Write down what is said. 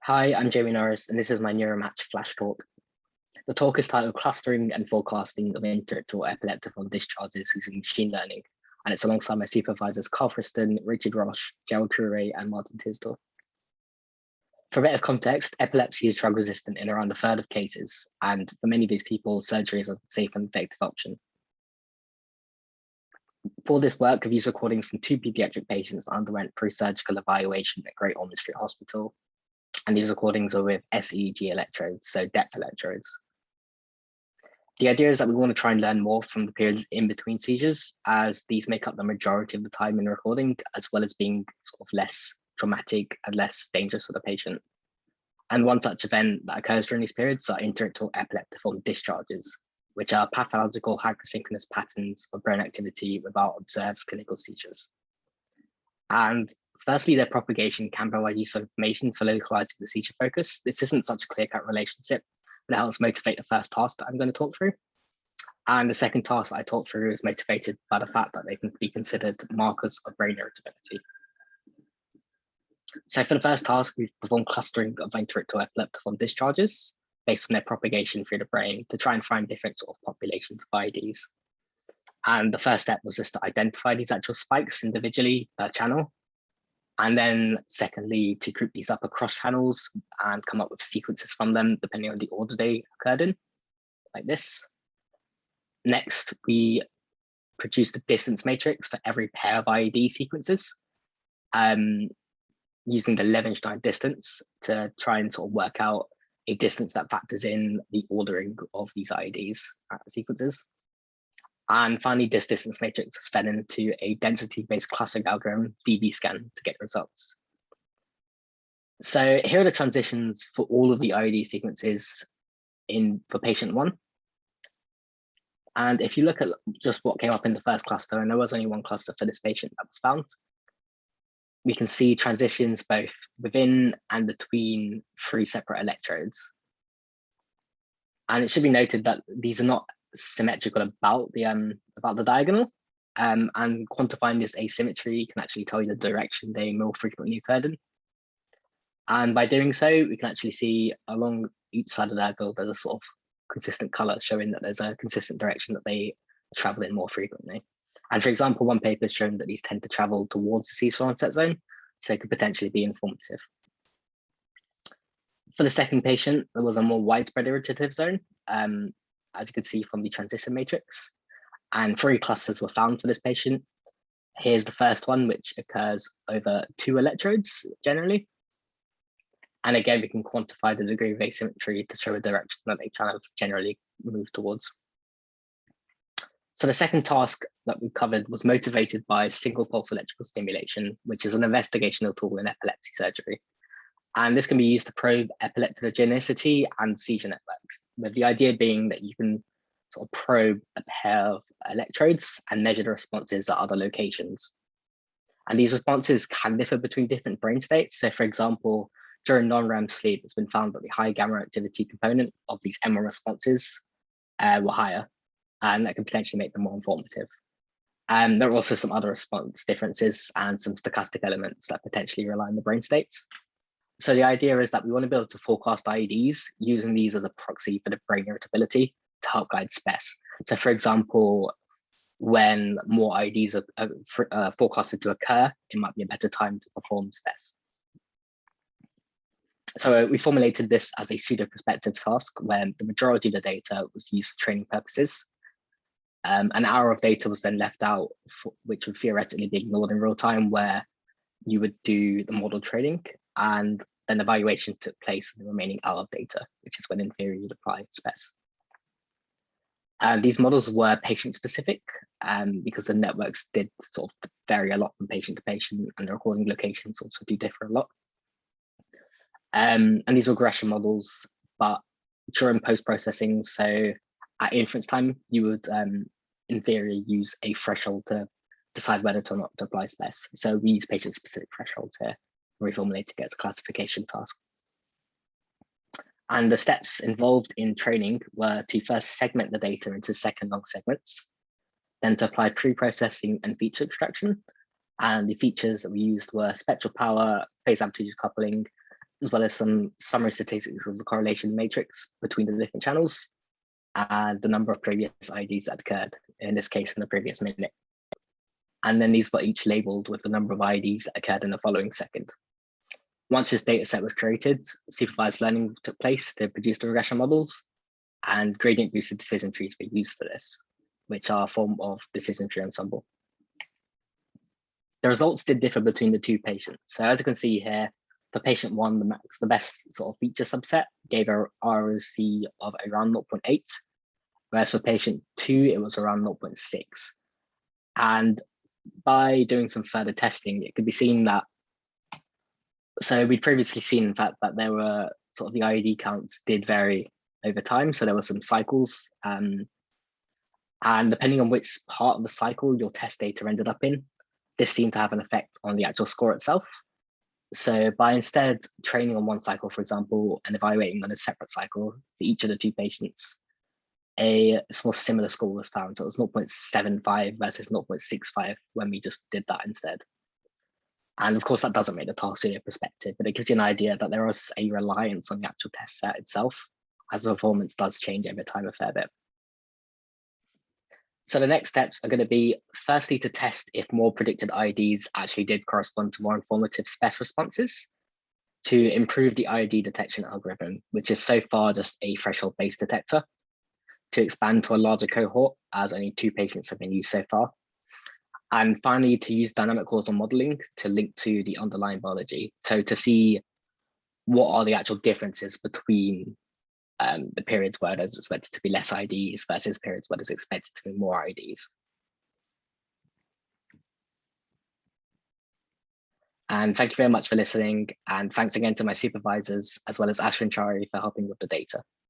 Hi, I'm Jamie Norris, and this is my Neuromatch flash talk. The talk is titled Clustering and Forecasting of Interictal Epileptiform Discharges Using Machine Learning, and it's alongside my supervisors Carl Friston, Richard Roche, Gerald Curé, and Martin Tisdall. For a bit of context, epilepsy is drug resistant in around a third of cases, and for many of these people, surgery is a safe and effective option. For this work, I've used recordings from 2 pediatric patients that underwent pre-surgical evaluation at Great Ormond Street Hospital. And these recordings are with SEEG electrodes, so depth electrodes. The idea is that we want to try and learn more from the periods in between seizures, as these make up the majority of the time in recording, as well as being sort of less traumatic and less dangerous for the patient. And one such event that occurs during these periods are interictal epileptiform discharges, which are pathological hypersynchronous patterns of brain activity without observed clinical seizures. And firstly, their propagation can provide useful information for localizing the seizure focus. This isn't such a clear-cut relationship, but it helps motivate the first task that I'm going to talk through. And the second task I talk through is motivated by the fact that they can be considered markers of brain irritability. So for the first task, we've performed clustering of interictal epileptiform discharges based on their propagation through the brain to try and find different sort of populations of IEDs. And the first step was just to identify these actual spikes individually per channel. And then secondly, to group these up across channels and come up with sequences from them, depending on the order they occurred in, like this. Next, we produced a distance matrix for every pair of IED sequences, using the Levenshtein distance to try and sort of work out a distance that factors in the ordering of these IEDs sequences. And finally, this distance matrix is fed into a density-based clustering algorithm, dbScan, to get results. So here are the transitions for all of the IED sequences for patient 1. And if you look at just what came up in the first cluster, and there was only one cluster for this patient that was found, we can see transitions both within and between 3 separate electrodes. And it should be noted that these are not symmetrical about the diagonal, and quantifying this asymmetry can actually tell you the direction they more frequently occurred in. And by doing so, we can actually see along each side of the diagonal there's a sort of consistent color showing that there's a consistent direction that they travel in more frequently. And for example, one paper has shown that these tend to travel towards the seizure onset zone, so it could potentially be informative. For the second patient, there was a more widespread irritative zone, as you can see from the transition matrix, and 3 clusters were found for this patient. Here's the first one, which occurs over 2 electrodes generally. And again, we can quantify the degree of asymmetry to show a direction that they kind of generally move towards. So the second task that we covered was motivated by single pulse electrical stimulation, which is an investigational tool in epilepsy surgery. And this can be used to probe epileptogenicity and seizure networks, with the idea being that you can sort of probe a pair of electrodes and measure the responses at other locations. And these responses can differ between different brain states. So for example, during non-REM sleep, it's been found that the high gamma activity component of these M1 responses were higher, and that can potentially make them more informative. There are also some other response differences and some stochastic elements that potentially rely on the brain states. So the idea is that we want to be able to forecast IEDs using these as a proxy for the brain irritability to help guide SPES. So for example, when more IEDs are forecasted to occur, it might be a better time to perform SPES. So we formulated this as a pseudo-prospective task where the majority of the data was used for training purposes. An hour of data was then left out, which would theoretically be ignored in real time, where you would do the model training and then evaluation took place in the remaining hour of data, which is when in theory you'd apply SPES. These models were patient specific because the networks did sort of vary a lot from patient to patient, and the recording locations also do differ a lot. And these regression models, but during post-processing, so at inference time, you would in theory use a threshold to decide whether or not to apply SPES. So we use patient-specific thresholds here, reformulated as a classification task. And the steps involved in training were to first segment the data into second long segments, then to apply pre-processing and feature extraction. And the features that we used were spectral power, phase amplitude coupling, as well as some summary statistics of the correlation matrix between the different channels and the number of previous IEDs that occurred, in this case in the previous minute. And then these were each labeled with the number of IEDs that occurred in the following second. Once this data set was created, supervised learning took place to produce the regression models, and gradient boosted decision trees were used for this, which are a form of decision tree ensemble. The results did differ between the two patients. So as you can see here, for patient one, the best sort of feature subset gave a ROC of around 0.8, whereas for patient two, it was around 0.6. And by doing some further testing, it could be seen that, so we'd previously seen, in fact, that there were sort of the IED counts did vary over time. So there were some cycles, and depending on which part of the cycle your test data ended up in, this seemed to have an effect on the actual score itself. So by instead training on one cycle, for example, and evaluating on a separate cycle for each of the two patients, a more similar score was found. So it was 0.75 versus 0.65 when we just did that instead. And of course, that doesn't make the task studio perspective, but it gives you an idea that there was a reliance on the actual test set itself, as the performance does change over time a fair bit. So the next steps are going to be, firstly, to test if more predicted IEDs actually did correspond to more informative SPECT responses, to improve the IED detection algorithm, which is so far just a threshold-based detector, to expand to a larger cohort, as only 2 patients have been used so far. And finally, to use dynamic causal modeling to link to the underlying biology. So to see what are the actual differences between the periods where there's expected to be less IEDs versus periods where there's expected to be more IEDs. And thank you very much for listening. And thanks again to my supervisors, as well as Ashwin Chari, for helping with the data.